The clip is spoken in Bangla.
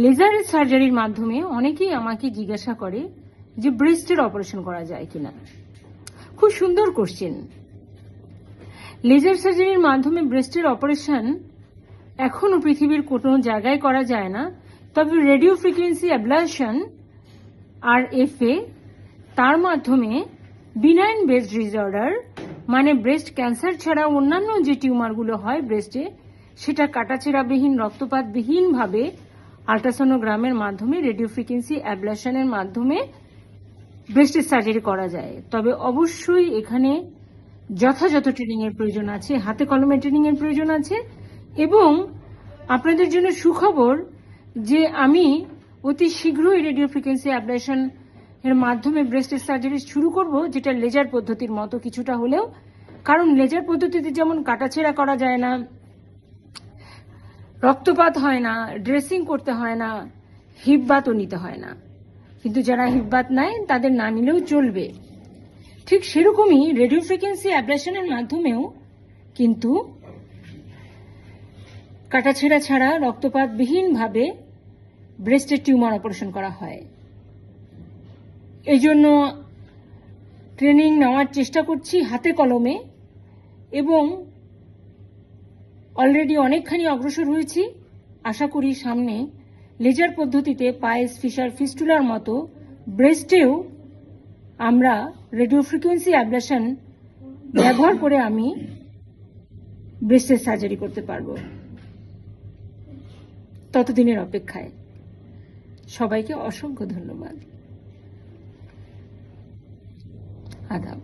লেজার সার্জারির মাধ্যমে অনেকেই আমাকে জিজ্ঞাসা করে যে ব্রেস্টের অপারেশন করা যায় কিনা। খুব সুন্দর কোশ্চেন। লেজার সার্জারির মাধ্যমে ব্রেস্টের অপারেশন এখনো পৃথিবীর কোনো জায়গায় করা যায় না, তবে রেডিও ফ্রিকোয়েন্সি অ্যাবলেশন RFA তার মাধ্যমে বিনাইন ব্রেস্ট ডিসঅর্ডার মানে ব্রেস্ট ক্যান্সার ছাড়া অন্যান্য যে টিউমারগুলো হয় ব্রেস্টে, সেটা কাটাছেঁড়াবিহীন রক্তপাতবিহীন ভাবে আল্ট্রাসোনোগ্রামের মাধ্যমে রেডিও ফ্রিকোয়েন্সি অ্যাবলেশনের মাধ্যমে ব্রেস্টের সার্জারি করা যায়। তবে অবশ্যই এখানে যথাযথ ট্রেনিং এর প্রয়োজন আছে, হাতে কলমে ট্রেনিং এর প্রয়োজন আছে। এবং আপনাদের জন্য সুখবর যে আমি অতি শীঘ্রই রেডিও ফ্রিকোয়েন্সি অ্যাবলেশন এর মাধ্যমে ব্রেস্টের সার্জারি শুরু করব, যেটা লেজার পদ্ধতির মতো কিছুটা হলেও। কারণ লেজার পদ্ধতিতে যেমন কাটাছেঁড়া করা যায় না, রক্তপাত হয় না, ড্রেসিং করতে হয় না, হিপবাতও নিতে হয় না, কিন্তু যারা হিপবাত নেয় তাদের না নিলেও চলবে। ঠিক সেরকমই রেডিও ফ্রিকোয়েন্সি অ্যাবলেশনের মাধ্যমেও কিন্তু কাটাছেঁড়া ছাড়া রক্তপাতবিহীন ভাবে ব্রেস্টের টিউমার অপারেশন করা হয়। এই জন্য ট্রেনিং নেওয়ার চেষ্টা করছি হাতে কলমে, এবং অলরেডি অনেকখানি অগ্রসর হয়েছি। আশা করি সামনে লেজার পদ্ধতিতে পায়েস ফিশার ফিস্টুলার মতো ব্রেস্টেও আমরা রেডিও ফ্রিকোয়েন্সি অ্যাবলেশন ব্যবহার করে আমি ব্রেস্টের সার্জারি করতে পারবো। ততদিনের অপেক্ষায় সবাইকে অসংখ্য ধন্যবাদ। আদাব।